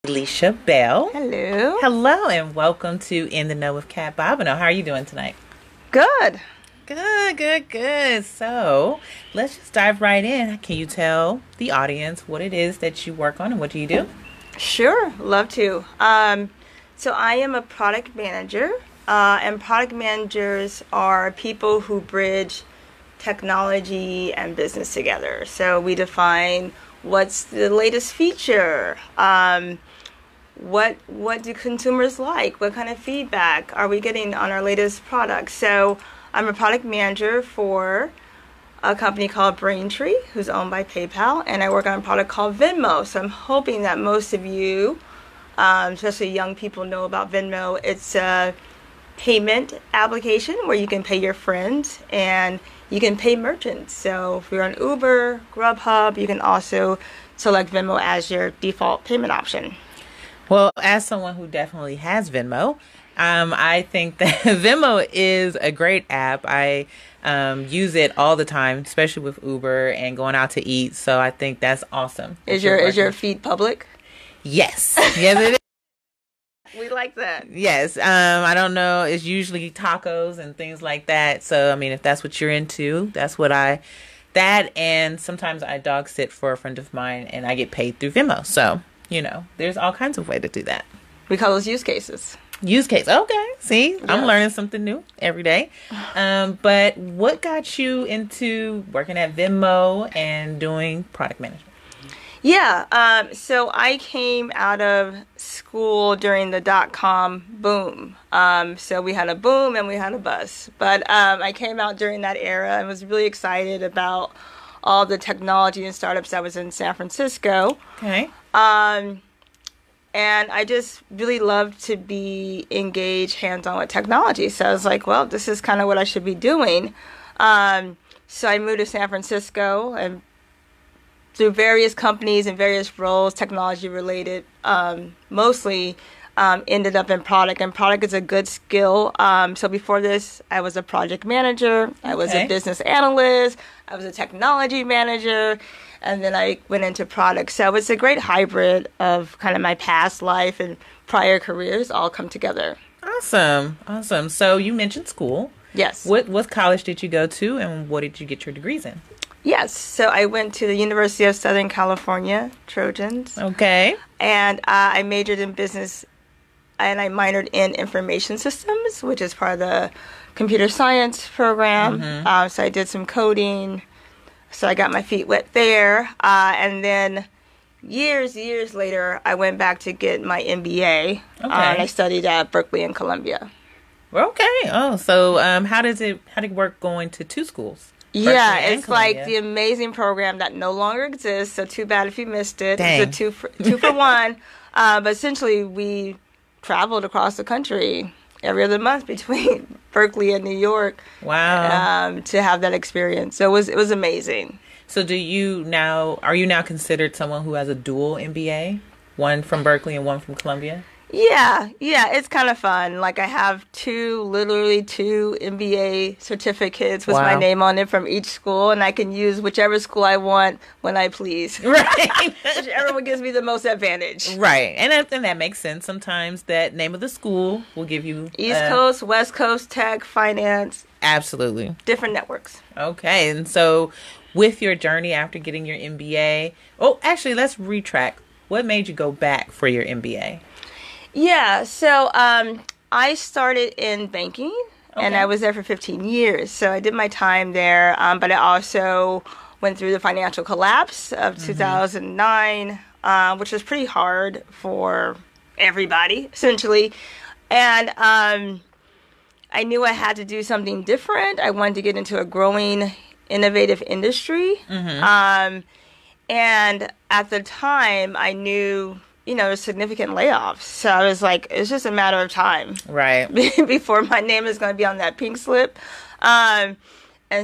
Lisha Bell. Hello. Hello and welcome to In the Know with Kat Bobino. How are you doing tonight? Good. Good. So let's just dive right in. Can you tell the audience what it is that you work on and what do you do? Sure, love to. So I am a product manager, and product managers are people who bridge technology and business together. So we define what's the latest feature, what do consumers like, what kind of feedback are we getting on our latest product. So I'm a product manager for a company called Braintree, who's owned by PayPal, and I work on a product called Venmo. So I'm hoping that most of you, especially young people, know about Venmo. It's a payment application where you can pay your friends and you can pay merchants. So if you're on Uber, Grubhub, you can also select Venmo as your default payment option. Well, as someone who definitely has Venmo, I think that Venmo is a great app. I use it all the time, especially with Uber and going out to eat. So I think that's awesome. Is your feed public? Yes. Yes, it is. We like that. Yes. I don't know. It's usually tacos and things like that. So, I mean, if that's what you're into, that's what and sometimes I dog sit for a friend of mine and I get paid through Venmo. So, there's all kinds of ways to do that. We call those use cases. Use case. Okay. See, Yes. I'm learning something new every day. But what got you into working at Venmo and doing product management? Yeah. So I came out of school during the .com boom. So we had a boom and we had a bust. But I came out during that era and was really excited about all the technology and startups that was in San Francisco. Okay. And I just really loved to be engaged hands-on with technology. So I was like, well, this is kind of what I should be doing. So I moved to San Francisco and through various companies and various roles, technology related, mostly ended up in product. And product is a good skill. So before this, I was a project manager. I was a business analyst. I was a technology manager. And then I went into product. So it's a great hybrid of kind of my past life and prior careers all come together. Awesome. So you mentioned school. Yes. What college did you go to and what did you get your degrees in? Yes. So I went to the University of Southern California, Trojans. Okay. And I majored in business and I minored in information systems, which is part of the computer science program. Mm-hmm. So I did some coding. So I got my feet wet there. And then years later, I went back to get my MBA. And I studied at Berkeley and Columbia. Okay. Oh, so how did it work going to two schools? Yeah, it's like the amazing program that no longer exists. So too bad if you missed it. Dang. It's a two for one. But essentially, we traveled across the country every other month between Berkeley and New York. Wow. To have that experience. So it was amazing. So are you now considered someone who has a dual MBA? One from Berkeley and one from Columbia? Yeah, it's kind of fun. Like I have literally two MBA certificates with my name on it from each school, and I can use whichever school I want when I please. Right. Whichever one gives me the most advantage. Right, and that makes sense. Sometimes that name of the school will give you East Coast, West Coast, tech, finance. Absolutely. Different networks. Okay, and so with your journey after getting your MBA, actually, let's retrack. What made you go back for your MBA? Yeah, so I started in banking, and I was there for 15 years. So I did my time there, but I also went through the financial collapse of 2009, which was pretty hard for everybody, essentially. And I knew I had to do something different. I wanted to get into a growing, innovative industry. And at the time, I knew significant layoffs. So I was like, it's just a matter of time. Right. Before my name is going to be on that pink slip. And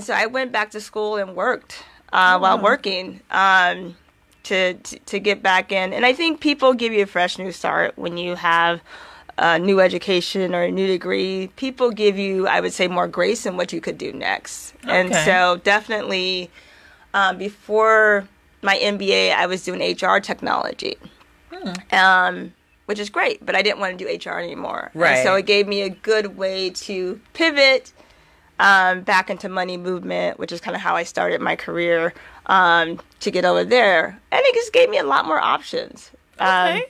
so I went back to school and worked while working to get back in. And I think people give you a fresh new start when you have a new education or a new degree. People give you, I would say, more grace in what you could do next. Okay. And so definitely before my MBA, I was doing HR technology. which is great, but I didn't want to do HR anymore. Right. And so it gave me a good way to pivot back into money movement, which is kind of how I started my career, to get over there. And it just gave me a lot more options. Okay.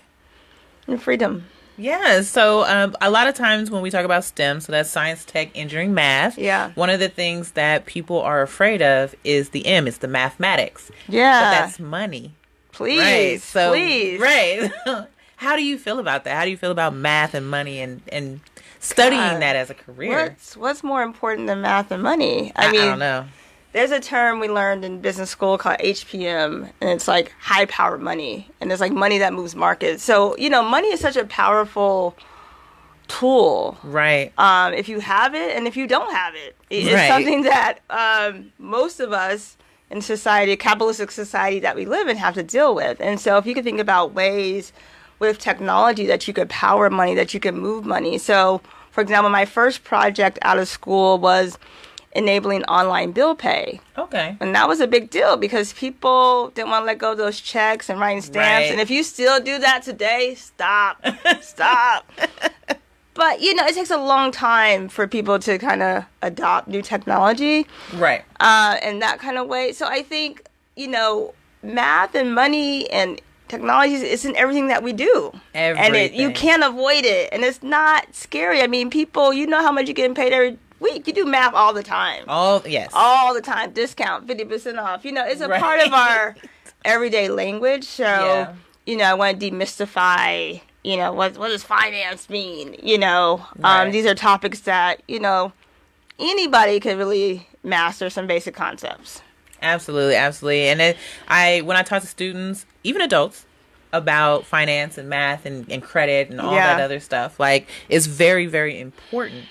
And freedom. Yeah, so a lot of times when we talk about STEM, so that's science, tech, engineering, math. Yeah. One of the things that people are afraid of is the M. It's the mathematics. Yeah. But that's money. Please. Right. So, please. Right. How do you feel about that? How do you feel about math and money and studying that as a career? What's more important than math and money? I don't know. There's a term we learned in business school called HPM, and it's like high power money. And it's like money that moves markets. So, money is such a powerful tool. Right. If you have it and if you don't have it. It's Right. something that most of us in society, a capitalistic society that we live in, have to deal with. And so if you could think about ways with technology that you could power money, that you could move money. So, for example, my first project out of school was enabling online bill pay. Okay. And that was a big deal because people didn't want to let go of those checks and writing stamps. Right. And if you still do that today, stop. Stop. But, it takes a long time for people to kind of adopt new technology. Right. In that kind of way. So I think, math and money and technology is in everything that we do. Everything. And you can't avoid it. And it's not scary. I mean, people, how much you're getting paid every week. You do math all the time. Yes. All the time. Discount, 50% off. It's a Right. part of our everyday language. So, I want to demystify, what does finance mean? Right. These are topics that, anybody could really master some basic concepts. Absolutely, absolutely. And when I talk to students, even adults, about finance and math and credit and all that other stuff, like, it's very, very important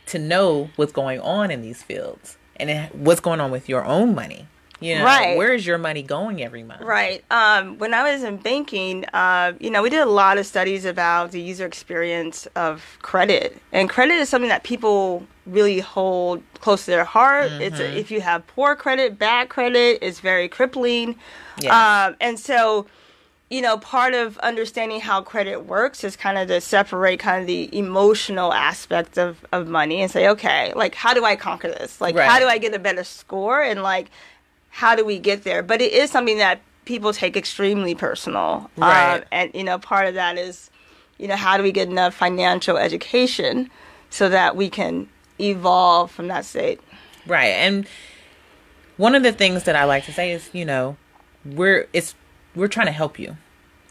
to know what's going on in these fields and what's going on with your own money. Right. Where is your money going every month? Right. When I was in banking, we did a lot of studies about the user experience of credit. And credit is something that people really hold close to their heart. Mm-hmm. If you have poor credit, bad credit, it's very crippling. Yes. And so, part of understanding how credit works is kind of to separate kind of the emotional aspect of money and say, okay, like, how do I conquer this? Like, Right. how do I get a better score? And, like, how do we get there? But it is something that people take extremely personal. Right. And, part of that is, how do we get enough financial education so that we can evolve from that state? Right. And one of the things that I like to say is, we're trying to help you.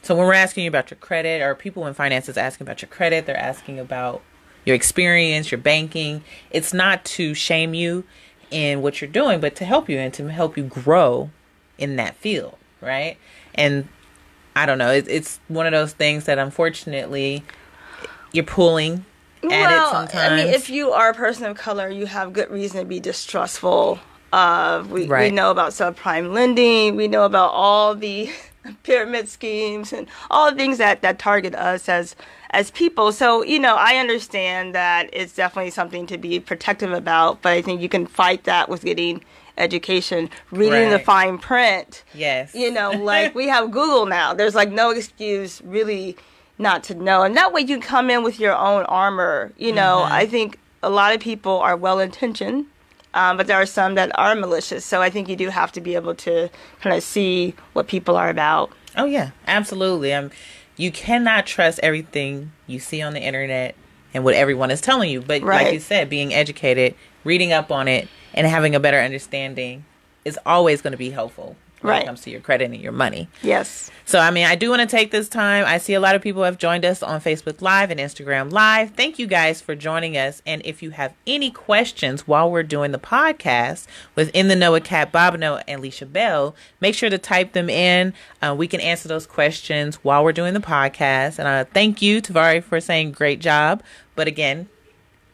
So when we're asking you about your credit, or people in finance is asking about your credit, they're asking about your experience, your banking. It's not to shame you in what you're doing, but to help you and to help you grow in that field, right? And I don't know, it's one of those things that unfortunately you're pulling at it sometimes. I mean, if you are a person of color, you have good reason to be distrustful of. We know about subprime lending. We know about all the pyramid schemes and all the things that target us as people. So, I understand that it's definitely something to be protective about, but I think you can fight that with getting education, reading the fine print. Yes. Like, we have Google now. There's like no excuse really not to know. And that way you come in with your own armor. I think a lot of people are well-intentioned, but there are some that are malicious. So I think you do have to be able to kind of see what people are about. Oh, yeah, absolutely. You cannot trust everything you see on the internet and what everyone is telling you. But like you said, being educated, reading up on it, and having a better understanding is always going to be helpful when it comes to your credit and your money. Yes. So, I do want to take this time. I see a lot of people have joined us on Facebook Live and Instagram Live. Thank you guys for joining us. And if you have any questions while we're doing the podcast with In the Know with Kat Bobino and Lisha Bell, make sure to type them in. We can answer those questions while we're doing the podcast. And thank you, Tavari, for saying great job. But again,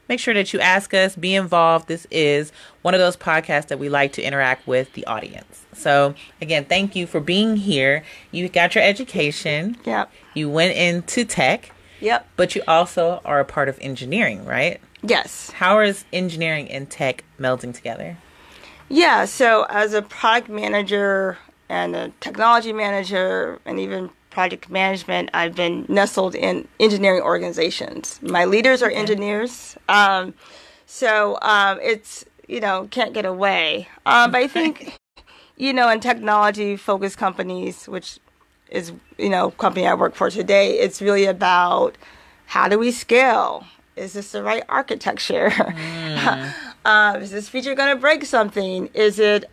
make sure that you ask us, be involved. This is one of those podcasts that we like to interact with the audience. So, again, thank you for being here. You got your education. Yep. You went into tech. Yep. But you also are a part of engineering, right? Yes. How is engineering and tech melding together? Yeah, so as a product manager and a technology manager and even project management, I've been nestled in engineering organizations. My leaders are engineers. So it's, can't get away. But I think, in technology-focused companies, which is, company I work for today, it's really about how do we scale? Is this the right architecture? Is this feature going to break something? Is it,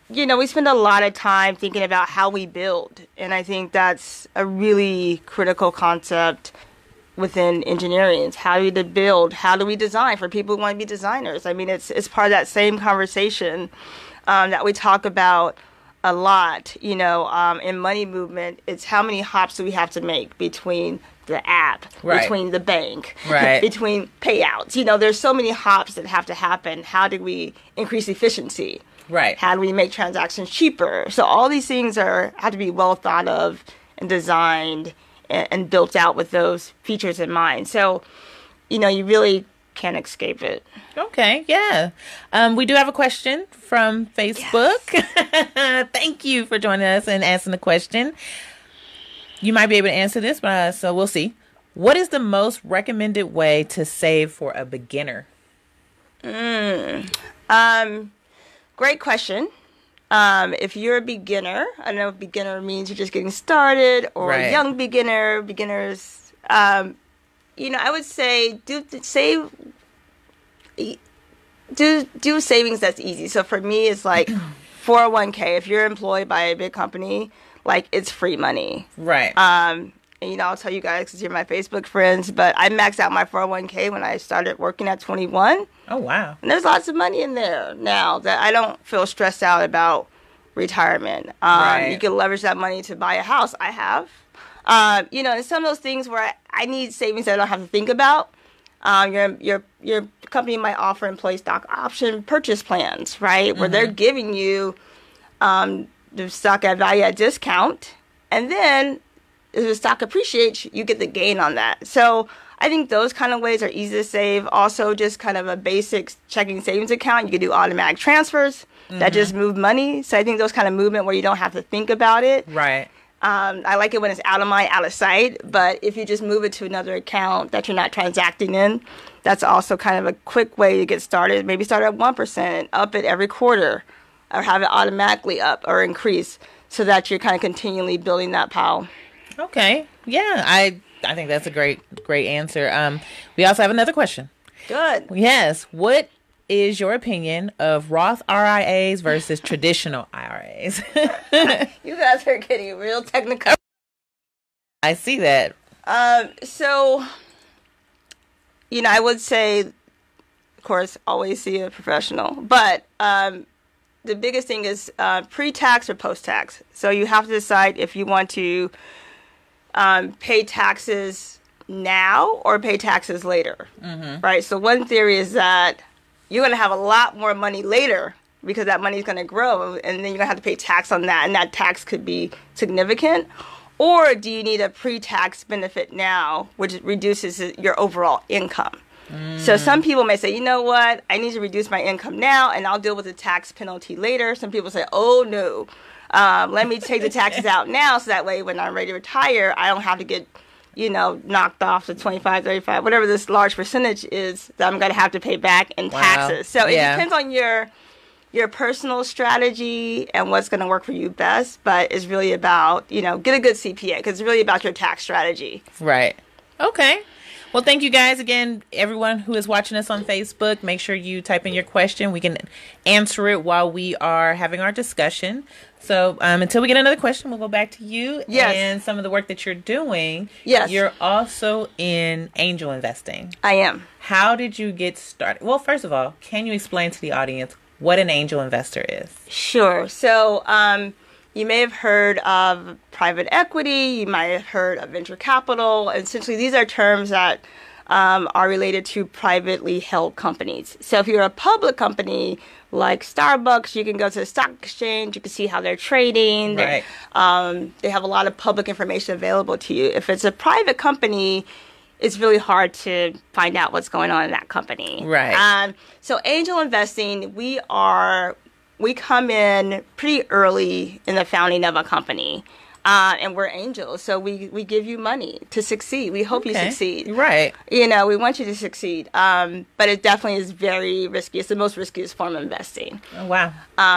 we spend a lot of time thinking about how we build. And I think that's a really critical concept within engineering. How do we build? How do we design for people who want to be designers? I mean, it's part of that same conversation that we talk about a lot, in money movement. It's how many hops do we have to make between the app, between the bank, between payouts. There's so many hops that have to happen. How do we increase efficiency? Right. How do we make transactions cheaper? So all these things have to be well thought of and designed and built out with those features in mind. So, you really can't escape it. Okay, yeah. We do have a question from Facebook. Yes. Thank you for joining us and asking the question. You might be able to answer this, but so we'll see. What is the most recommended way to save for a beginner? Great question. If you're a beginner, I don't know if beginner means you're just getting started or a young beginners. I would say do savings that's easy. So for me, it's like 401k. If you're employed by a big company, like it's free money. Right. And I'll tell you guys because you're my Facebook friends, but I maxed out my 401k when I started working at 21. Oh, wow. And there's lots of money in there now that I don't feel stressed out about retirement. You can leverage that money to buy a house. I have. And some of those things where I need savings that I don't have to think about. Your company might offer employee stock option purchase plans, right? Where they're giving you the stock at value at discount. And then if the stock appreciates, you get the gain on that. So I think those kind of ways are easy to save. Also, just kind of a basic checking savings account. You can do automatic transfers that just move money. So I think those kind of movement where you don't have to think about it. Right. I like it when it's out of mind, out of sight. But if you just move it to another account that you're not transacting in, that's also kind of a quick way to get started. Maybe start at 1%, up it every quarter, or have it automatically up or increase so that you're kind of continually building that pile. Okay. Yeah, I think that's a great answer. We also have another question. Good. Yes. What is your opinion of Roth IRAs versus traditional IRAs? You guys are getting real technical. I see that. So, I would say, of course, always see a professional. But the biggest thing is pre-tax or post-tax. So you have to decide if you want to pay taxes now or pay taxes later, right? So one theory is that you're going to have a lot more money later because that money is going to grow, and then you're going to have to pay tax on that, and that tax could be significant. Or do you need a pre-tax benefit now, which reduces your overall income? So some people may say, you know what, I need to reduce my income now, and I'll deal with the tax penalty later. Some people say, oh, no, let me take the taxes out now so that way when I'm ready to retire, I don't have to get knocked off to 25, 35, whatever this large percentage is that I'm going to have to pay back in taxes. So it depends on your personal strategy and what's going to work for you best. But it's really about, get a good CPA because it's really about your tax strategy. Right. Okay. Well, thank you guys again, everyone who is watching us on Facebook. Make sure you type in your question. We can answer it while we are having our discussion. So until we get another question, we'll go back to you and some of the work that you're doing. Yes. You're also in angel investing. I am. How did you get started? Well, first of all, can you explain to the audience what an angel investor is? Sure. So you may have heard of private equity. You might have heard of venture capital. Essentially, these are terms that are related to privately held companies. So if you're a public company like Starbucks, you can go to the stock exchange. You can see how they're trading. Right. They have a lot of public information available to you. If it's a private company, it's really hard to find out what's going on in that company. Right. So angel investing, we come in pretty early in the founding of a company. And we're angels, so we give you money to succeed. We hope you succeed. Right. You know, we want you to succeed. But it definitely is very risky. It's the most riskiest form of investing. Oh, wow.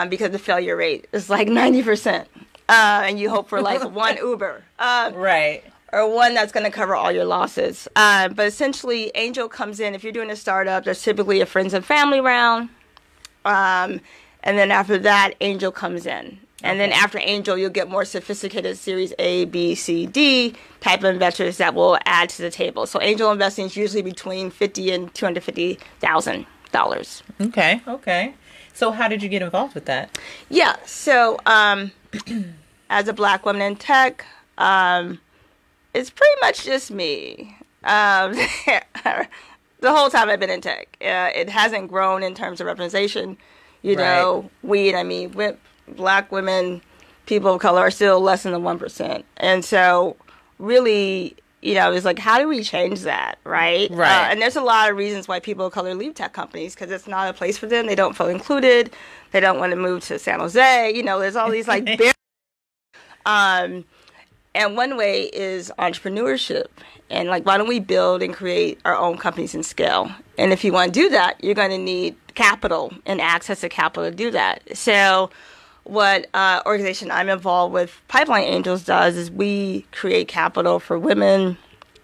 Because the failure rate is like 90%. And you hope for like one Uber. Right. Or one that's going to cover all your losses. But essentially, angel comes in. If you're doing a startup, there's typically a friends and family round. And then after that, angel comes in. And then after angel, you'll get more sophisticated Series A, B, C, D type of investors that will add to the table. So angel investing is usually between $50,000 and $250,000. Okay. So how did you get involved with that? Yeah. So as a Black woman in tech, it's pretty much just me. The whole time I've been in tech, it hasn't grown in terms of representation. You know, Black women, people of color are still less than the 1%. And so really, you know, it's like, how do we change that, right? Right. And there's a lot of reasons why people of color leave tech companies, because it's not a place for them. They don't feel included. They don't want to move to San Jose. You know, there's all these like barriers. And one way is entrepreneurship. And like, why don't we build and create our own companies and scale? And if you want to do that, you're going to need capital and access to capital to do that. So what organization I'm involved with, Pipeline Angels, does is we create capital for women,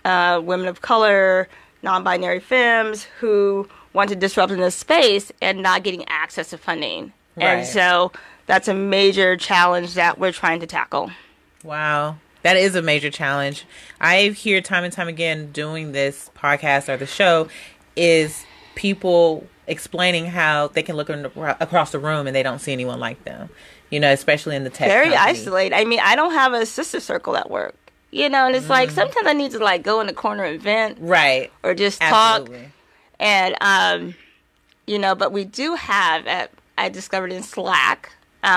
women of color, non-binary femmes who want to disrupt in this space and not getting access to funding. Right. And so that's a major challenge that we're trying to tackle. Wow. That is a major challenge. I hear time and time again doing this podcast or the show is people explaining how they can look across the room and they don't see anyone like them. You know, especially in the tech Very company. isolated. I mean, I don't have a sister circle at work. You know, and it's like sometimes I need to like go in the corner and vent. Right. Or just Absolutely. talk. And, you know, but we do have, I discovered in Slack,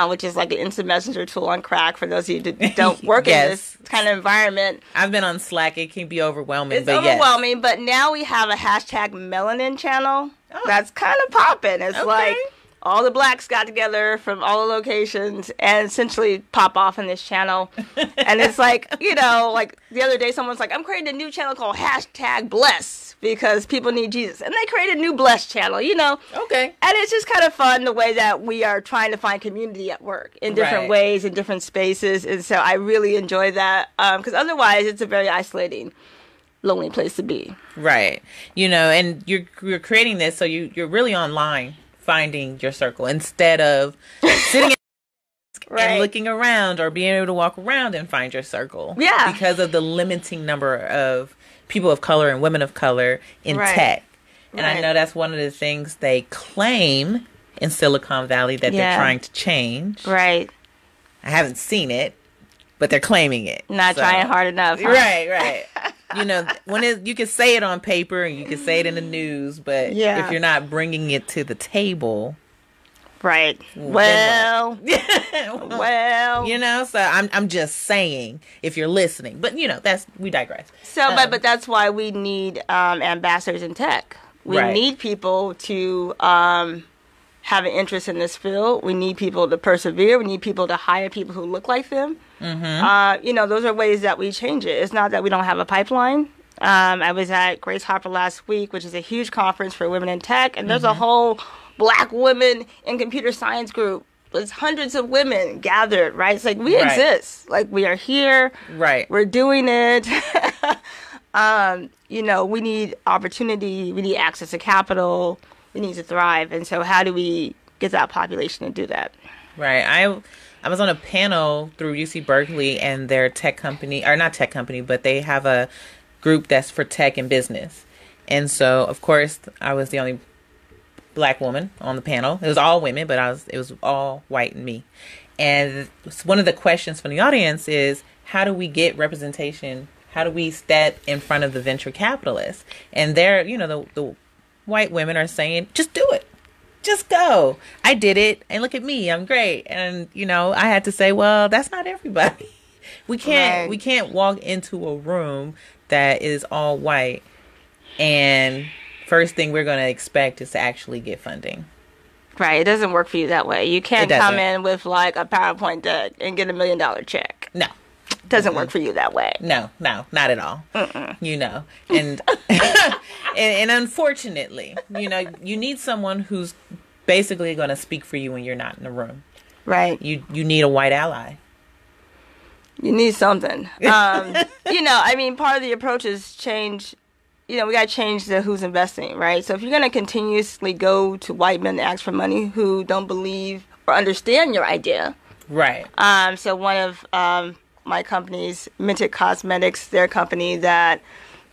which is like an instant messenger tool on crack for those of you that don't work in this kind of environment. I've been on Slack. It can be overwhelming. It's overwhelming, but now we have a hashtag melanin channel that's kind of popping. It's like all the blacks got together from all the locations and essentially pop off in this channel. And it's like, you know, like the other day someone's like, I'm creating a new channel called hashtag bless because people need Jesus. And they created a new bless channel, you know. Okay. And it's just kind of fun the way that we are trying to find community at work in different ways, in different spaces. And so I really enjoy that because otherwise it's a very isolating, lonely place to be. Right. You know, and you're creating this so you're really online finding your circle instead of sitting and looking around or being able to walk around and find your circle. Yeah. Because of the limiting number of people of color and women of color in tech. And I know that's one of the things they claim in Silicon Valley that they're trying to change. Right. I haven't seen it, but they're claiming it. Not trying hard enough. Huh? Right. You know, you can say it on paper and you can say it in the news, but if you're not bringing it to the table, right? Well, you know. So I'm just saying, if you're listening, but you know, we digress. So, but that's why we need ambassadors in tech. We need people to have an interest in this field. We need people to persevere. We need people to hire people who look like them. Mm-hmm. You know, those are ways that we change it. It's not that we don't have a pipeline. I was at Grace Hopper last week, which is a huge conference for women in tech, and there's a whole Black women in computer science group. There's hundreds of women gathered, right? It's like we exist. Like we are here. Right. We're doing it. You know, we need opportunity. We need access to capital. We need to thrive. And so how do we get that population to do that? Right. I was on a panel through UC Berkeley and their tech company, or not tech company, but they have a group that's for tech and business. And so, of course, I was the only Black woman on the panel. It was all women, but it was all white and me. And one of the questions from the audience is, how do we get representation? How do we step in front of the venture capitalists? And they're, you know, the white women are saying, just do it. Just go. I did it. And look at me. I'm great. And, you know, I had to say, well, that's not everybody. We can't walk into a room that is all white and first thing we're going to expect is to actually get funding. Right. It doesn't work for you that way. You can't come in with like a PowerPoint deck and get $1 million check. No. doesn't work for you that way. No, not at all. You know, and, and unfortunately, you know, you need someone who's basically going to speak for you when you're not in the room. Right. You need a white ally. You need something. You know, I mean, part of the approach is change. You know, we got to change the who's investing, right? So if you're going to continuously go to white men to ask for money who don't believe or understand your idea. Right. So one of my companies, Minted Cosmetics, their company that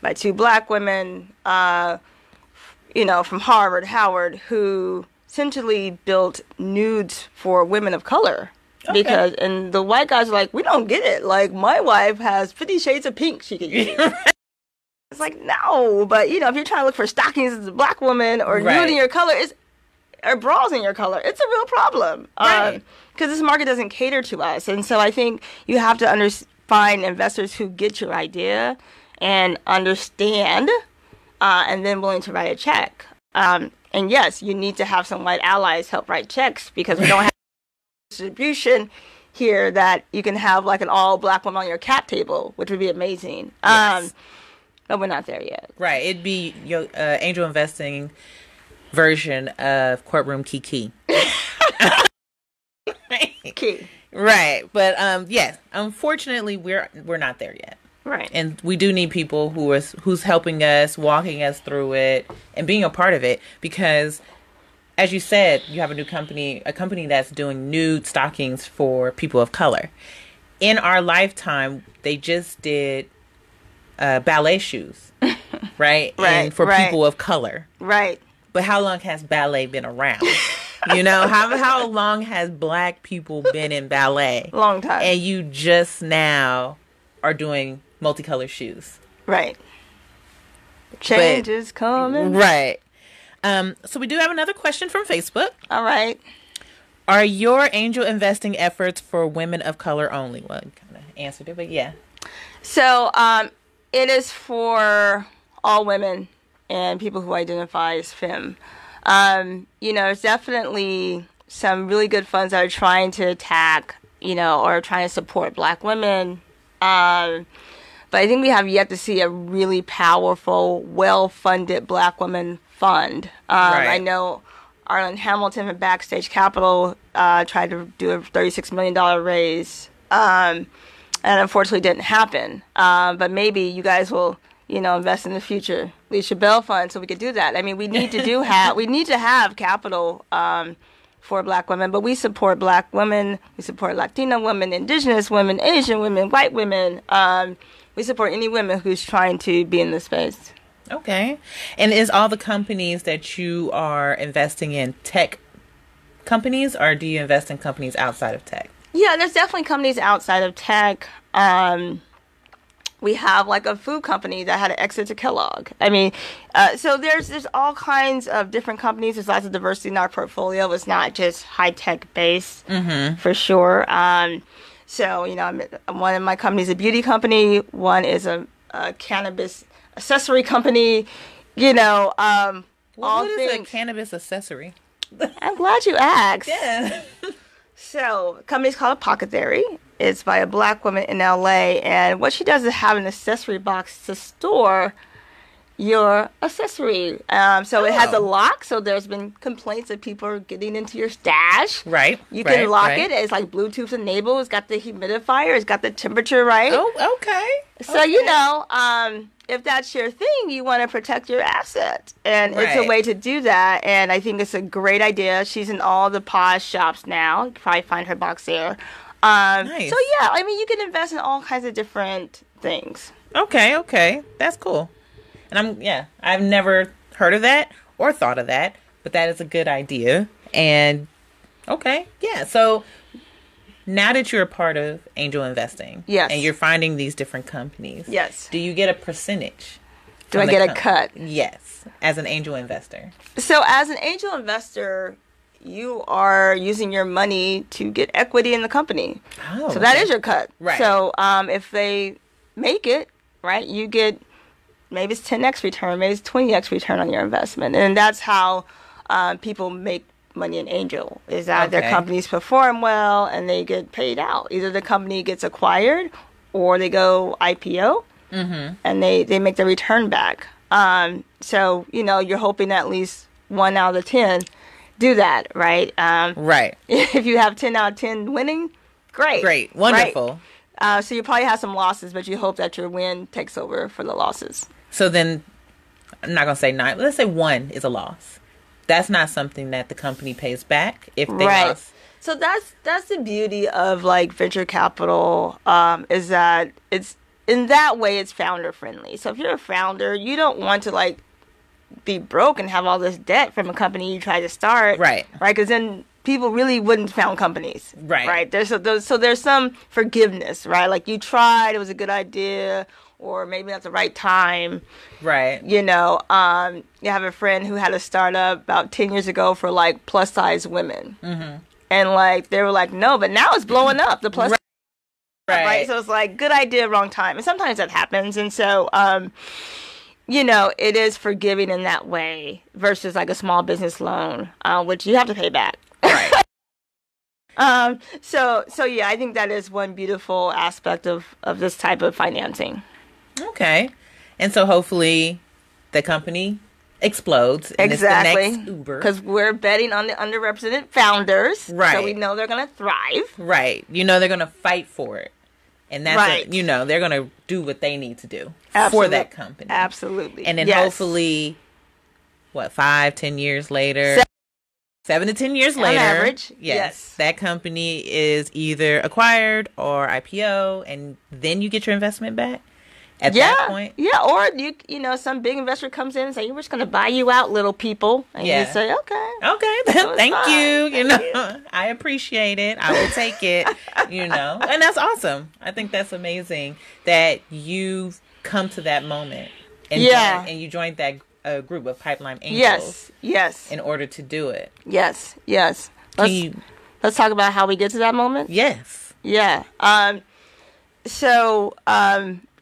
by two black women, you know, from Harvard, Howard, who essentially built nudes for women of color. Okay. And the white guys are like, we don't get it. Like, my wife has 50 shades of pink she could use. It's like, no, but you know, if you're trying to look for stockings as a black woman or nude in your color, or bras in your color, it's a real problem. Right. Because this market doesn't cater to us. And so I think you have to find investors who get your idea and understand and then willing to write a check. And yes, you need to have some white allies help write checks because we don't have distribution here that you can have like an all black woman on your cap table, which would be amazing. Yes. But we're not there yet. Right. It'd be your angel investing version of Courtroom Kiki. Key. Right. But yes, unfortunately we're not there yet. Right. And we do need people who's helping us, walking us through it and being a part of it because as you said, you have a company that's doing nude stockings for people of color. In our lifetime, they just did ballet shoes, right? And for people of color. Right. But how long has ballet been around? You know, how long has black people been in ballet? Long time. And you just now are doing multicolored shoes. Right. Change is coming. Right. So we do have another question from Facebook. All right. Are your angel investing efforts for women of color only? Well, you kind of answered it, but yeah. So, it is for all women and people who identify as femme. You know, there's definitely some really good funds that are trying to attack, you know, or trying to support black women. But I think we have yet to see a really powerful, well-funded black woman fund. I know Arlen Hamilton from Backstage Capital tried to do a $36 million raise. And unfortunately didn't happen. But maybe you guys will, you know, invest in the future Lisha Bell Fund so we could do that. I mean, we need to have capital for black women, but we support black women, we support Latina women, indigenous women, Asian women, white women. We support any women who's trying to be in this space. Okay. And is all the companies that you are investing in tech companies, or do you invest in companies outside of tech? Yeah, there's definitely companies outside of tech. We have like a food company that had an exit to Kellogg. I mean, so there's all kinds of different companies. There's lots of diversity in our portfolio. It's not just high tech based, for sure. So you know, one of my companies is a beauty company. One is a cannabis accessory company. You know, what is a cannabis accessory? I'm glad you asked. Yeah. So, the company's called Pocket Theory. It's by a black woman in LA, and what she does is have an accessory box to store your accessory. So it has a lock, so there's been complaints that people are getting into your stash. Right. You can lock it. It's like Bluetooth enabled. It's got the humidifier. It's got the temperature right. Oh, okay. So, you know, if that's your thing, you want to protect your asset. And it's a way to do that. And I think it's a great idea. She's in all the Posh shops now. You can probably find her box there. Nice. So, yeah, I mean, you can invest in all kinds of different things. Okay. That's cool. And I've never heard of that or thought of that, but that is a good idea. And okay. Yeah. So now that you're a part of angel investing, yes, and you're finding these different companies, yes, do you get a percentage? Do I get a cut? Yes, as an angel investor. So as an angel investor, you are using your money to get equity in the company. Oh, so that is your cut. Right. So if they make it, right, you get maybe it's 10x return, maybe it's 20x return on your investment. And that's how people make money in angel, is that their companies perform well and they get paid out. Either the company gets acquired or they go IPO, and they make the return back. So, you're hoping at least 1 out of 10 do that, right? Right. If you have 10 out of 10 winning, great. Wonderful. Right? So you probably have some losses, but you hope that your win takes over for the losses. So then, I'm not going to say 9, but let's say 1 is a loss. That's not something that the company pays back if they lost. So that's the beauty of like venture capital, is that it's in that way it's founder friendly. So if you're a founder, you don't want to like be broke and have all this debt from a company you try to start, right? Because then people really wouldn't found companies, right? There's some forgiveness, right? Like you tried, it was a good idea, or maybe not the right time, right? You have a friend who had a startup about 10 years ago for like plus size women. And like they were like, no, but now it's blowing up. The plus, right? So it's like good idea, wrong time, and sometimes that happens. And so, it is forgiving in that way versus like a small business loan, which you have to pay back. Right. So yeah, I think that is one beautiful aspect of this type of financing. Okay, and so hopefully the company explodes. And exactly. It's the next Uber. Because we're betting on the underrepresented founders. Right. So we know they're going to thrive. Right. They're going to fight for it. And that's, they're going to do what they need to do for that company. Absolutely. And then hopefully, 5-10 years later, 7 to 10 years later, on average, yes, that company is either acquired or IPO, and then you get your investment back. At that point? Yeah, or some big investor comes in and say, we're just going to buy you out, little people. And you say, okay. Okay, thank you. I appreciate it. I will take it, And that's awesome. I think that's amazing that you've come to that moment. And you joined that group of Pipeline Angels. Yes. In order to do it. Yes. Let's talk about how we get to that moment? Yes. Yeah.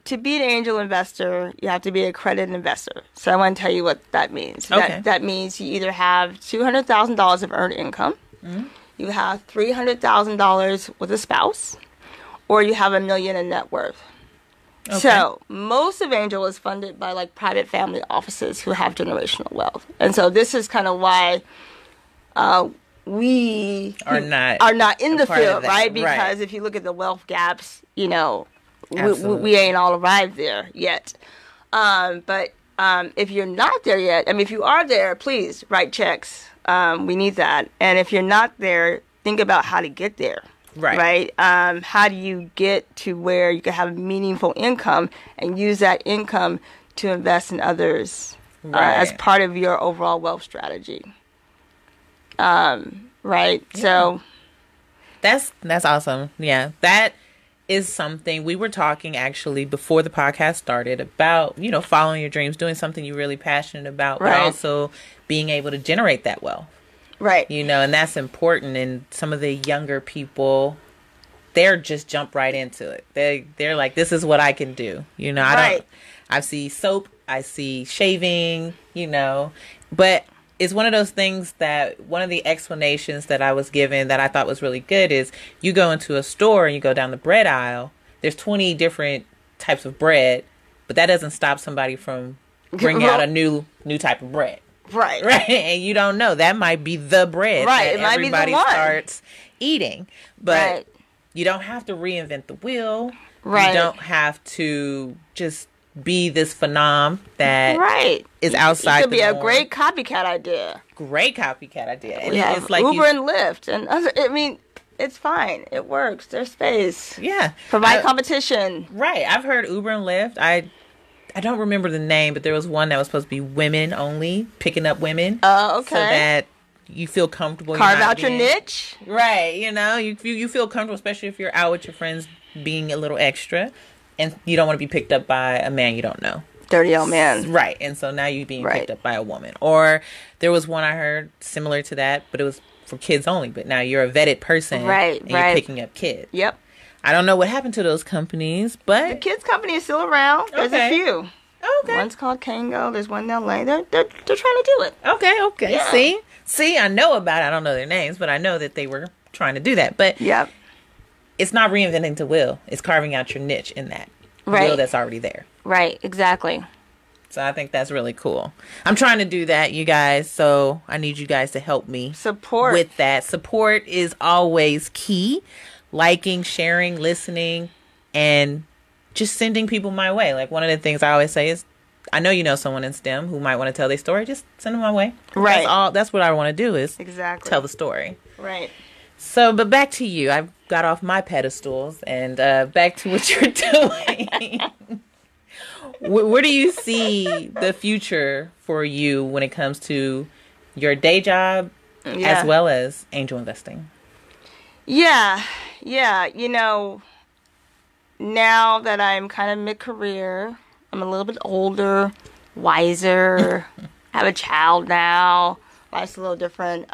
To be an angel investor, you have to be an accredited investor. So I want to tell you what that means. Okay. That means you either have $200,000 of earned income, you have $300,000 with a spouse, or you have $1 million in net worth. Okay. So most of Angel is funded by like private family offices who have generational wealth. And so this is kind of why we are not in the field, right? Because if you look at the wealth gaps, we ain't all arrived there yet. But if you're not there yet, if you are there, please write checks. We need that. And if you're not there, think about how to get there. Right. How do you get to where you can have meaningful income and use that income to invest in others as part of your overall wealth strategy? Right. Yeah. So that's awesome. Yeah. That is something we were talking actually before the podcast started about, following your dreams, doing something you're really passionate about, but also being able to generate that wealth. Right. And that's important. And some of the younger people, they're just jump right into it. They're like, this is what I can do. I see soap, I see shaving, but it's one of those things that one of the explanations that I was given that I thought was really good is you go into a store and you go down the bread aisle. There's 20 different types of bread, but that doesn't stop somebody from bringing out a new type of bread. Right. And you don't know. That might be the bread that everybody starts eating. But you don't have to reinvent the wheel. Right. You don't have to just be this phenom that is outside. It could be a great copycat idea. And it's like Uber and Lyft and other. It's fine. It works. There's space. Yeah. Provide competition. Right. I've heard Uber and Lyft. I don't remember the name, but there was one that was supposed to be women only, picking up women. Oh, okay. So that you feel comfortable. Carve out your niche. Right. You feel comfortable, especially if you're out with your friends being a little extra. And you don't want to be picked up by a man you don't know. Dirty old man. Right. And so now you're being picked up by a woman. Or there was one I heard similar to that, but it was for kids only. But now you're a vetted person. And you're picking up kids. Yep. I don't know what happened to those companies, but the kids company is still around. There's a few. Okay. One's called Kango. There's one in LA. They're trying to do it. Okay. Yeah. See, I know about it. I don't know their names, but I know that they were trying to do that. But it's not reinventing the wheel. It's carving out your niche in that wheel that's already there. Right, exactly. So I think that's really cool. I'm trying to do that, you guys. So I need you guys to help me support with that. Support is always key. Liking, sharing, listening, and just sending people my way. Like, one of the things I always say is, I know you know someone in STEM who might want to tell their story. Just send them my way. Right. That's what I want to do, is tell the story. Right. So, but back to you. I got off my pedestals and back to what you're doing. Where do you see the future for you when it comes to your day job as well as angel investing? Yeah. You know, now that I'm kind of mid-career, I'm a little bit older, wiser, have a child now. Life's a little different.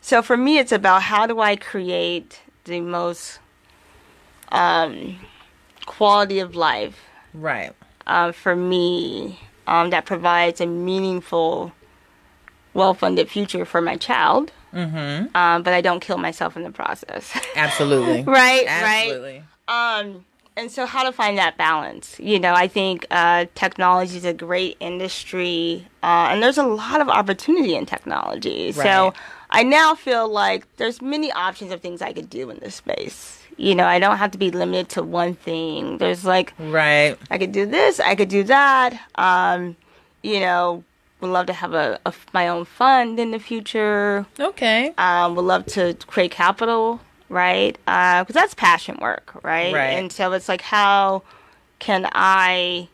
So for me, it's about how do I create the most quality of life. Right. For me, that provides a meaningful, well-funded future for my child. Mm-hmm. But I don't kill myself in the process. Absolutely. Right. Absolutely. And so how to find that balance? You know, I think technology is a great industry, and there's a lot of opportunity in technology. Right. So I now feel like there's many options of things I could do in this space. You know, I don't have to be limited to one thing. There's like, right. I could do this, I could do that. You know, would love to have my own fund in the future. Okay. Would love to create capital, right? Because that's passion work, right? Right. And so it's like, how can I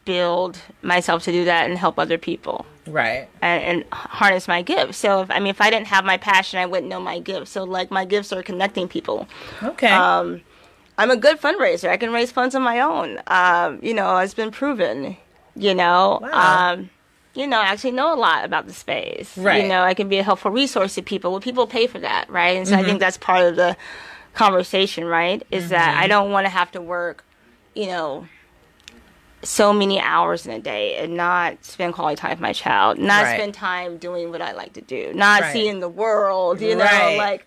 build myself to do that and help other people? Right. And harness my gifts. So, if I didn't have my passion, I wouldn't know my gifts. So, like, my gifts are connecting people. Okay. I'm a good fundraiser. I can raise funds on my own. You know, it's been proven, you know. Wow. You know, I actually know a lot about the space. Right. You know, I can be a helpful resource to people. Well, people pay for that, right? And so I think that's part of the conversation, right? Is that I don't want to have to work, you know, so many hours in a day and not spend quality time with my child, not spend time doing what I like to do, not seeing the world, you know, like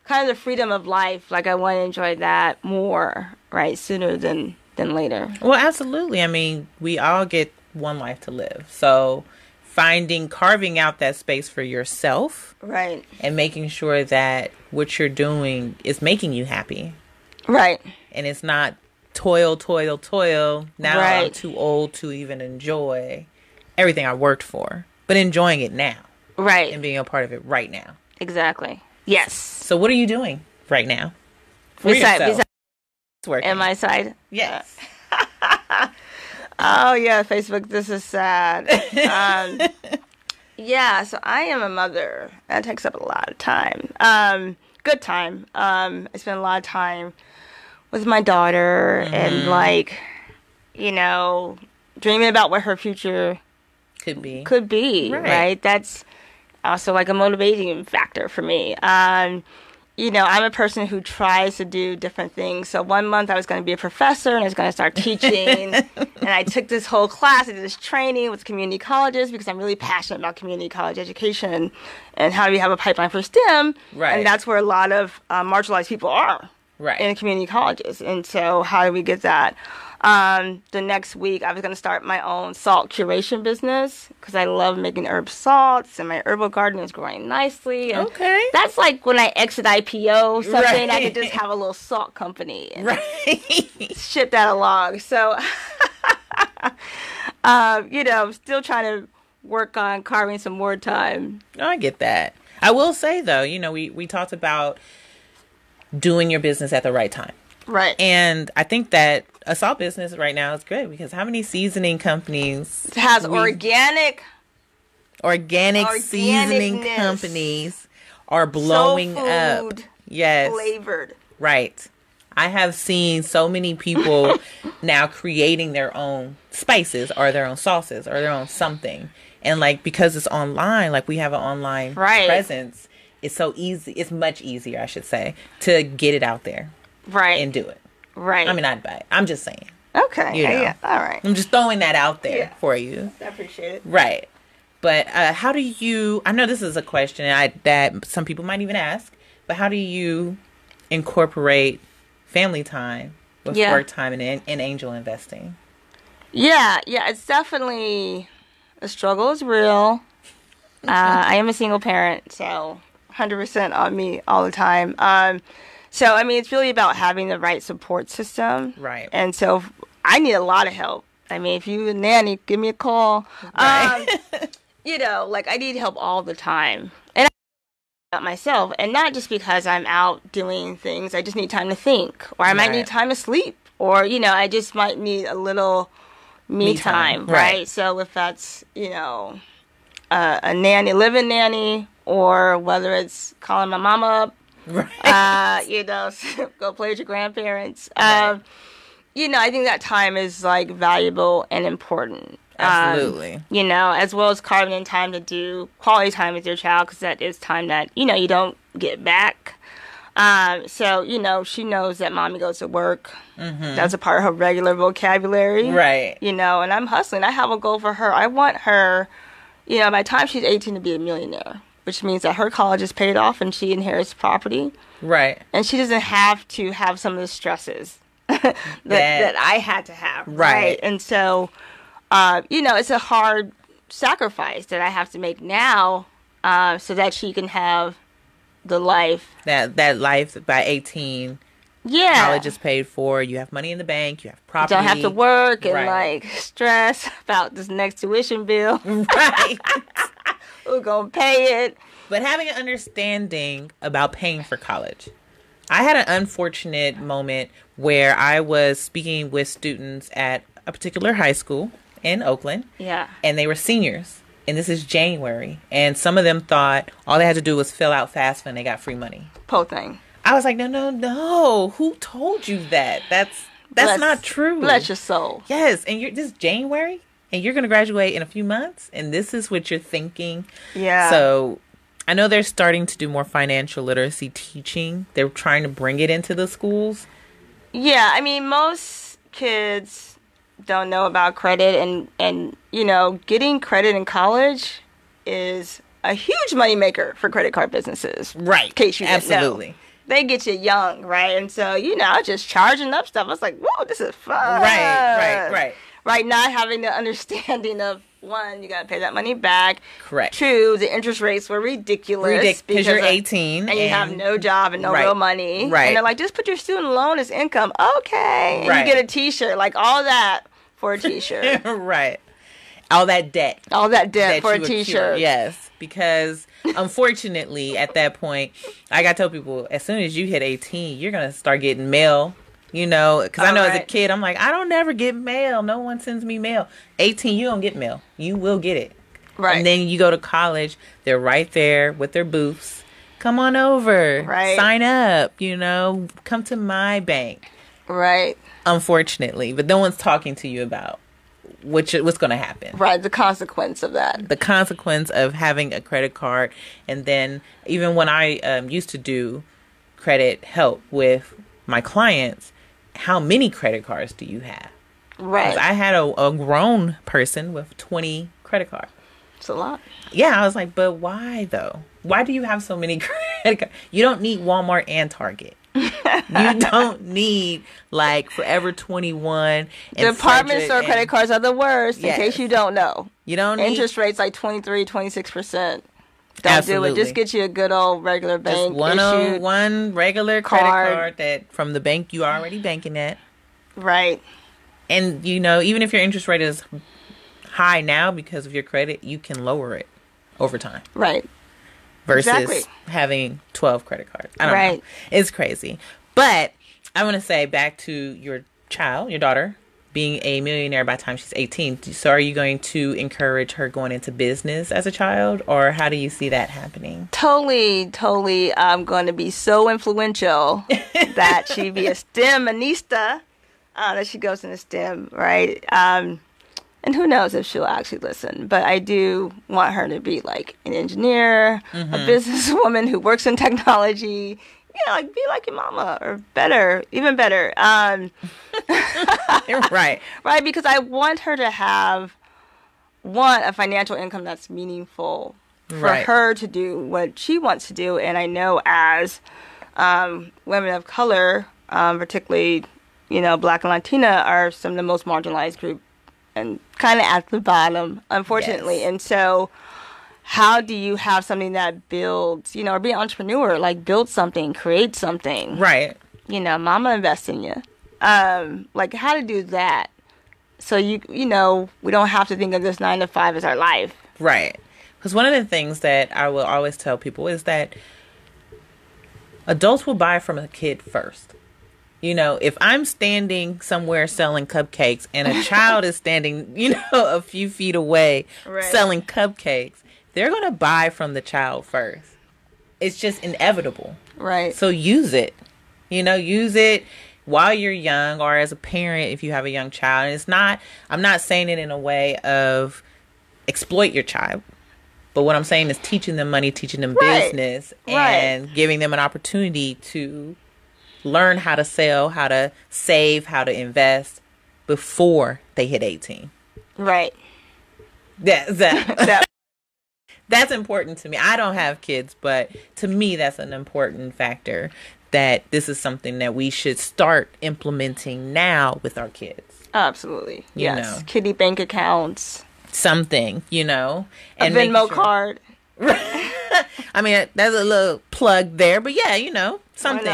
kind of the freedom of life. Like, I want to enjoy that more, right, sooner than later. Well, absolutely. I mean, we all get one life to live. So carving out that space for yourself. Right. And making sure that what you're doing is making you happy. Right. And it's not toil. Now I'm too old to even enjoy everything I worked for, but enjoying it now. Right. And being a part of it right now. Exactly. Yes. So what are you doing right now? Besides working. And my side? Yes. Oh, yeah, Facebook, this is sad. Yeah, so I am a mother. That takes up a lot of time. Good time. I spend a lot of time with my daughter and, like, you know, dreaming about what her future could be. Right? That's also, like, a motivating factor for me. You know, I'm a person who tries to do different things. So 1 month I was going to be a professor and I was going to start teaching. And I took this whole class, I did this training with community colleges because I'm really passionate about community college education and how we have a pipeline for STEM. Right. And that's where a lot of marginalized people are. Right. In community colleges. And so how do we get that? The next week, I was going to start my own salt curation business because I love making herb salts, and my herbal garden is growing nicely. And that's like when I exit IPO something, I could just have a little salt company and ship that along. So, you know, I'm still trying to work on carving some more time. Oh, I get that. I will say, though, you know, we talked about doing your business at the right time. Right. And I think that a salt business right now is great because how many seasoning companies has organic seasoning companies are blowing up. Yes. Flavored. Right. I have seen so many people now creating their own spices or their own sauces or their own something. And like, because it's online, like we have an online presence, it's so easy. It's much easier, I should say, to get it out there. Right. And do it. Right. I mean, I'd buy it. I'm just saying. Okay. You know, yeah. All right. I'm just throwing that out there for you. I appreciate it. Right. But how do you, I know this is a question that some people might even ask, but how do you incorporate family time with Yeah. work time and angel investing? Yeah, it's definitely the struggle is real. I am a single parent, so 100% on me all the time. So, I mean, it's really about having the right support system. Right. And so I need a lot of help. I mean, if you a nanny, give me a call. Right. You know, like I need help all the time. And I myself, and not just because I'm out doing things. I just need time to think, or I might need time to sleep, or, you know, I just might need a little me time, right? So if that's, you know, a nanny, live-in nanny, or whether it's calling my mama up, right. you know, go play with your grandparents. Right. You know, I think that time is like valuable and important. Absolutely. You know, as well as carving in time to do quality time with your child, because that is time that, you know, you don't get back. So, you know, she knows that mommy goes to work. Mm-hmm. That's a part of her regular vocabulary. Right. You know, and I'm hustling. I have a goal for her. I want her, you know, by the time she's 18 to be a millionaire, which means that her college is paid off and she inherits property. Right. And she doesn't have to have some of the stresses that I had to have. Right. And so, you know, it's a hard sacrifice that I have to make now so that she can have the life. That life by 18. Yeah. College is paid for. You have money in the bank. You have property. You don't have to work and like stress about this next tuition bill. Right. Who's going to pay it? But having an understanding about paying for college. I had an unfortunate moment where I was speaking with students at a particular high school in Oakland. Yeah. And they were seniors. And this is January. And some of them thought all they had to do was fill out FAFSA and they got free money. Po thing. I was like, no. Who told you that? That's not true. Bless your soul. Yes. And this is January. And you're going to graduate in a few months. And this is what you're thinking. Yeah. So I know they're starting to do more financial literacy teaching. They're trying to bring it into the schools. Yeah. I mean, most kids don't know about credit, and you know, getting credit in college is a huge moneymaker for credit card businesses. Right. In case you didn't know. Absolutely. They get you young, right? And so, you know, just charging up stuff. I was like, whoa, this is fun. Right, not having the understanding of, one, you got to pay that money back. Correct. Two, the interest rates were ridiculous. Because you're 18. And you have no job and no real money. Right. And they're like, just put your student loan as income. Okay. And you get a t-shirt. Like, all that for a t-shirt. Right. All that debt. All that debt for a t-shirt. Yes. Because, unfortunately, at that point, I got to tell people, as soon as you hit 18, you're going to start getting mail. You know, because I know as a kid, I'm like, I don't ever get mail. No one sends me mail. 18, you don't get mail. You will get it. Right. And then you go to college. They're right there with their booths. Come on over. Right. Sign up. You know, come to my bank. Right. Unfortunately. But no one's talking to you about what's going to happen. Right. The consequence of that. The consequence of having a credit card. And then even when I used to do credit help with my clients, how many credit cards do you have? Right. I had a grown person with 20 credit cards. It's a lot. Yeah, I was like, but why though? Why do you have so many credit cards? You don't need Walmart and Target. You don't need like Forever 21. And department store credit cards are the worst. Yes. In case you don't know, you don't need interest rates like 23, 26%. Don't Absolutely. do it. Just get you a good old regular bank Just one regular credit card that from the bank you already banking at. Right. And you know, even if your interest rate is high now because of your credit, you can lower it over time. Right. Versus having 12 credit cards. I don't know. It's crazy. But I want to say back to your child, your daughter, being a millionaire by the time she's 18. So are you going to encourage her going into business as a child, or how do you see that happening? Totally. I'm going to be so influential that she be a STEM anista, that she goes into STEM, right? And who knows if she'll actually listen. But I do want her to be like an engineer, a businesswoman who works in technology. Yeah, like be like your mama, or better, even better. Right. Right, because I want her to have, a financial income that's meaningful for her to do what she wants to do. And I know as women of color, particularly, Black and Latina, are some of the most marginalized group and kind of at the bottom, unfortunately. Yes. And so how do you have something that builds, or be an entrepreneur, like build something, create something. Right. Mama invest in you. Like how to do that. So we don't have to think of this 9 to 5 as our life. Right. Because one of the things that I will always tell people is that adults will buy from a kid first. If I'm standing somewhere selling cupcakes and a child is standing, a few feet away selling cupcakes, they're going to buy from the child first. It's just inevitable. Right. So use it. Use it while you're young, or as a parent if you have a young child. And I'm not saying it in a way of exploit your child. But what I'm saying is teaching them money, teaching them business, and giving them an opportunity to learn how to sell, how to save, how to invest before they hit 18. Right. That's important to me. I don't have kids, but to me, that's an important factor, that this is something that we should start implementing now with our kids. Absolutely. Yes. Kiddie bank accounts. Something, and a Venmo card. I mean, that's a little plug there, but yeah, something,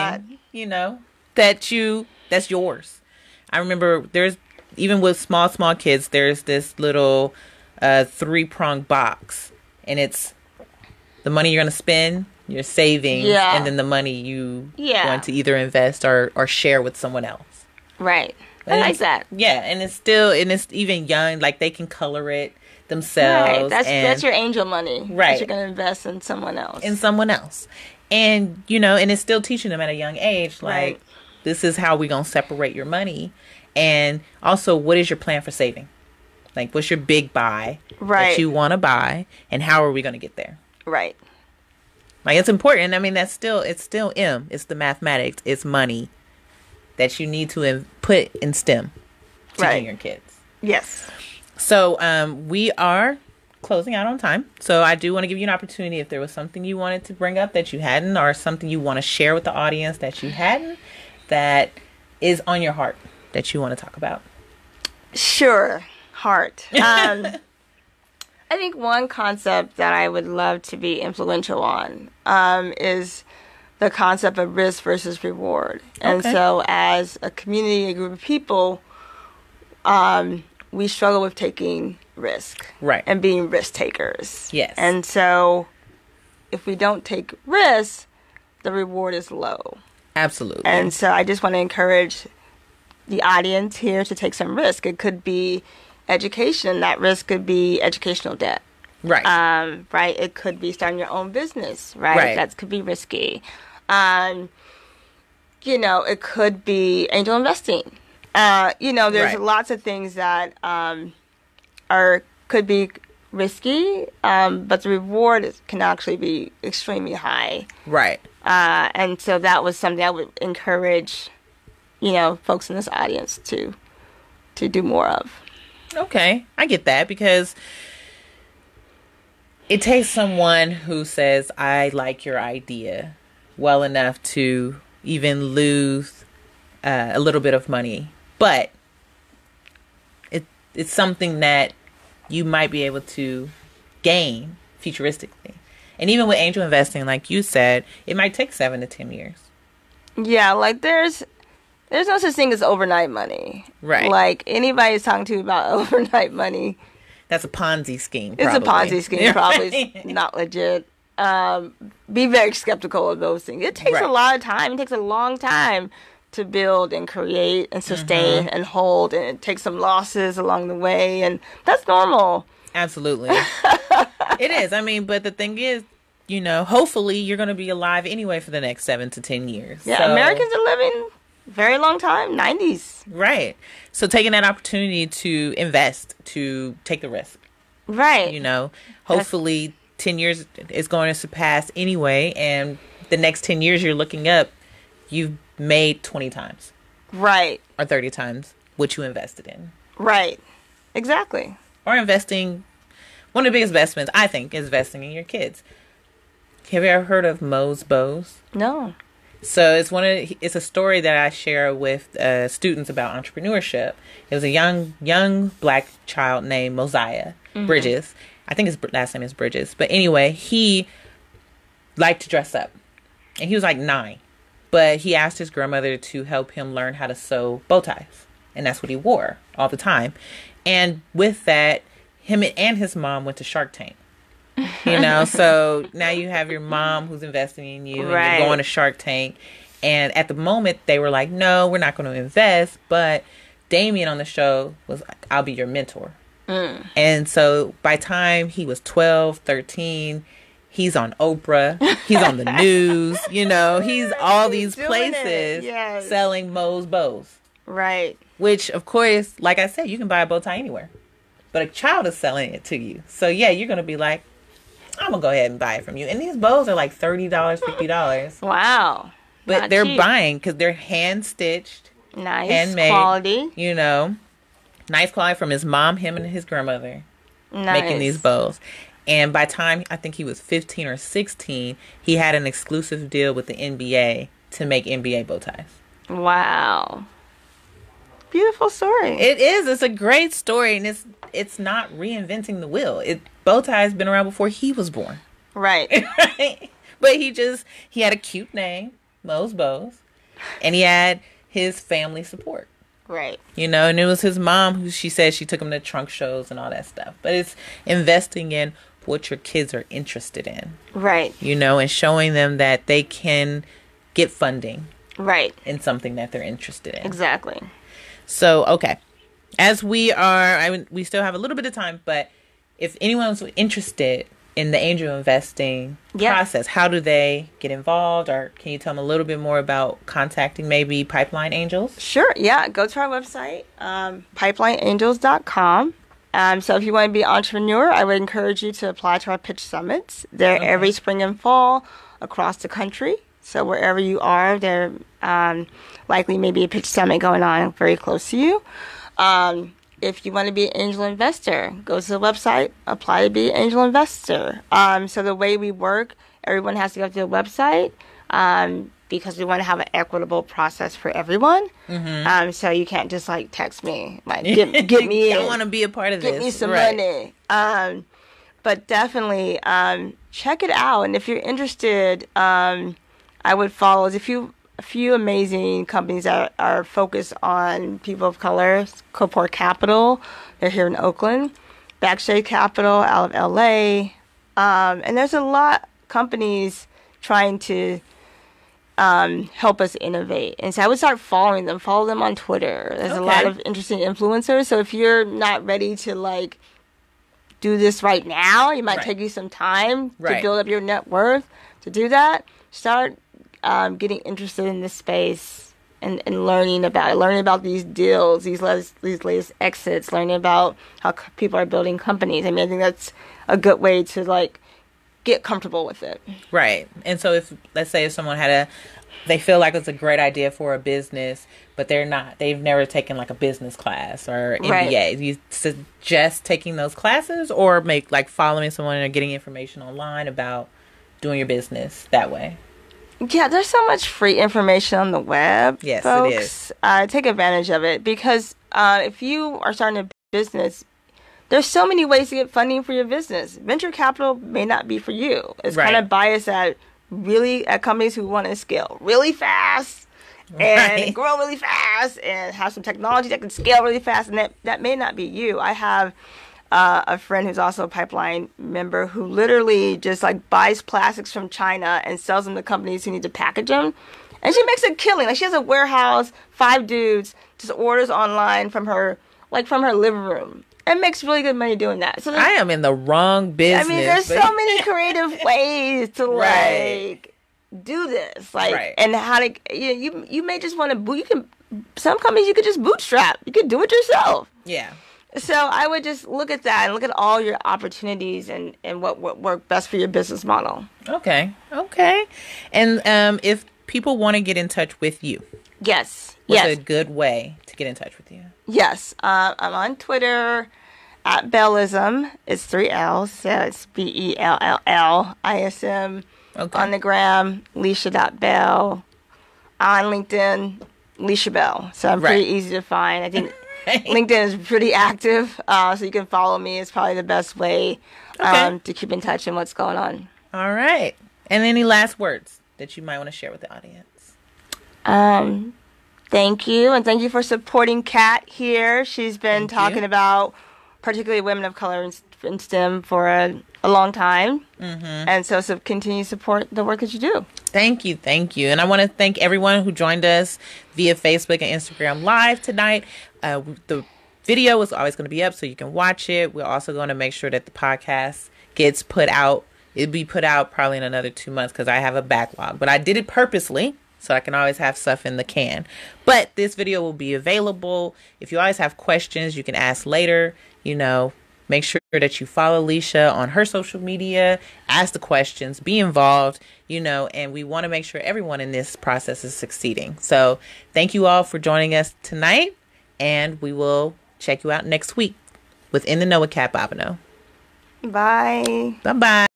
that's yours. I remember there's, even with small kids, there's this little 3-prong box, and it's the money you're going to spend, your savings, and then the money you want to either invest or share with someone else. Right. I like that. Yeah, and it's even young, like they can color it themselves. Right. That's your angel money. Right. That you're going to invest in someone else. And, and it's still teaching them at a young age, like, this is how we're going to separate your money. And also, what is your plan for saving? Like, what's your big buy that you want to buy, and how are we going to get there? Right. Like, it's important. I mean, it's still It's the mathematics. It's money that you need to put in STEM teaching your kids. Yes. So we are closing out on time. So I do want to give you an opportunity, if there was something you wanted to bring up that you hadn't, or something you want to share with the audience that you hadn't, that is on your heart that you want to talk about. Sure. Heart. I think one concept that I would love to be influential on is the concept of risk versus reward. And so as a community, a group of people, we struggle with taking risk. Right. And being risk takers. Yes. And so if we don't take risks, the reward is low. Absolutely. And so I just want to encourage the audience here to take some risk. It could be education. That risk could be educational debt. Right. Right. It could be starting your own business. Right. That could be risky. It could be angel investing. There's lots of things that could be risky, but the reward can actually be extremely high. Right. And so that was something I would encourage, folks in this audience to do more of. Okay, I get that, because it takes someone who says, I like your idea well enough to even lose a little bit of money. But it's something that you might be able to gain futuristically. And even with angel investing, like you said, it might take 7 to 10 years. Yeah, like there's no such thing as overnight money. Right. Like anybody is talking to you about overnight money. That's a Ponzi scheme. It's a Ponzi scheme, probably. It's not legit. Be very skeptical of those things. It takes a lot of time. It takes a long time to build and create and sustain and hold, and it takes some losses along the way, and that's normal. Absolutely. It is. I mean, but the thing is, hopefully you're going to be alive anyway for the next 7 to 10 years. Yeah, so, Americans are living very long time, 90s. Right. So taking that opportunity to invest, to take the risk. Right. Hopefully 10 years is going to surpass anyway, and the next 10 years you're looking up, you've made 20 times. Right. Or 30 times what you invested in. Right. Exactly. Or investing, one of the biggest investments, I think, is investing in your kids. Have you ever heard of Moe's Bows? No. So it's a story that I share with students about entrepreneurship. It was a young black child named Mosiah Bridges. I think his last name is Bridges. But anyway, he liked to dress up. And he was like 9. But he asked his grandmother to help him learn how to sew bow ties. And that's what he wore all the time. And with that, him and his mom went to Shark Tank. So now you have your mom who's investing in you, and you're going to Shark Tank. And at the moment, they were like, no, we're not going to invest. But Damien on the show was like, I'll be your mentor. And so by the time he was 12, 13, he's on Oprah. He's on the news. He's all these places selling Moe's bows. Right. Which, of course, like I said, you can buy a bow tie anywhere. But a child is selling it to you. So, yeah, you're going to be like, I'm going to go ahead and buy it from you. And these bows are like $30, $50. Wow. But Not they're cheap. buying because they're hand-stitched. Nice handmade, quality. Nice quality from his mom, him, and his grandmother making these bows. And by the time I think he was 15 or 16, he had an exclusive deal with the NBA to make NBA bow ties. Wow. Beautiful story. It is. It's a great story, and it's not reinventing the wheel. Bow ties been around before he was born. Right. Right. But he had a cute name, Moe's Bows, and he had his family support. Right. And it was his mom who she said she took him to trunk shows and all that stuff. But it's investing in what your kids are interested in. Right. And showing them that they can get funding. Right. In something that they're interested in. Exactly. So, okay. As we we still have a little bit of time, but if anyone's interested in the angel investing process, how do they get involved? Or can you tell them a little bit more about contacting maybe Pipeline Angels? Sure. Yeah. Go to our website, pipelineangels.com. So if you want to be an entrepreneur, I would encourage you to apply to our pitch summits. They're every spring and fall across the country. So wherever you are, there likely may be a pitch summit going on very close to you. If you want to be an angel investor, go to the website, apply to be an angel investor. So the way we work, everyone has to go to the website because we want to have an equitable process for everyone. So you can't just text me, get me in. I want to be a part of this. Get me some money. But definitely check it out. And if you're interested, I would follow a few amazing companies that are focused on people of color. Coport Capital, they're here in Oakland. Backshade Capital out of LA. And there's a lot of companies trying to help us innovate. And so I would start following them. Follow them on Twitter. There's a lot of interesting influencers. So if you're not ready to do this right now, it might take you some time to build up your net worth. To do that, start getting interested in this space and learning about these deals, these latest exits, learning about how people are building companies. I think that's a good way to get comfortable with it. Right. And so let's say if someone they feel like it's a great idea for a business, but they've never taken a business class or MBA. Do you suggest taking those classes or following someone and getting information online about doing your business that way? Yeah, there's so much free information on the web. Yes, folks. It is. Take advantage of it because if you are starting a business, there's so many ways to get funding for your business. Venture capital may not be for you. It's kind of biased at companies who want to scale really fast and grow really fast and have some technology that can scale really fast, and that may not be you. I have a friend who's also a Pipeline member who literally just buys plastics from China and sells them to companies who need to package them. And she makes a killing. She has a warehouse, 5 dudes, just orders online from her living room. And makes really good money doing that. So I am in the wrong business. There's so many creative ways to do this. And how to, you may just want to, some companies you could just bootstrap. You could do it yourself. Yeah. So I would just look at that and look at all your opportunities and what work best for your business model. Okay. And if people want to get in touch with you. Yes. What's a good way to get in touch with you? Yes. I'm on Twitter at Bellism. It's 3 L's. So it's BELLLISM. On the gram, Lisha.Bell. on LinkedIn, Lisha Bell. So I'm pretty easy to find. I think LinkedIn is pretty active, so you can follow me. It's probably the best way to keep in touch on what's going on. All right. And any last words that you might want to share with the audience? Thank you, and thank you for supporting Kat here. She's been talking about particularly women of color in STEM for a long time. And so continue to support the work that you do. Thank you. And I want to thank everyone who joined us via Facebook and Instagram Live tonight. The video is always going to be up so you can watch it. We're also going to make sure that the podcast gets put out. It'll be put out probably in another 2 months because I have a backlog. But I did it purposely so I can always have stuff in the can. But this video will be available. If you always have questions, you can ask later. Make sure that you follow Lisha on her social media, ask the questions, be involved, and we want to make sure everyone in this process is succeeding. So thank you all for joining us tonight, and we will check you out next week with In the Know with Kat Bobino. Bye. Bye-bye.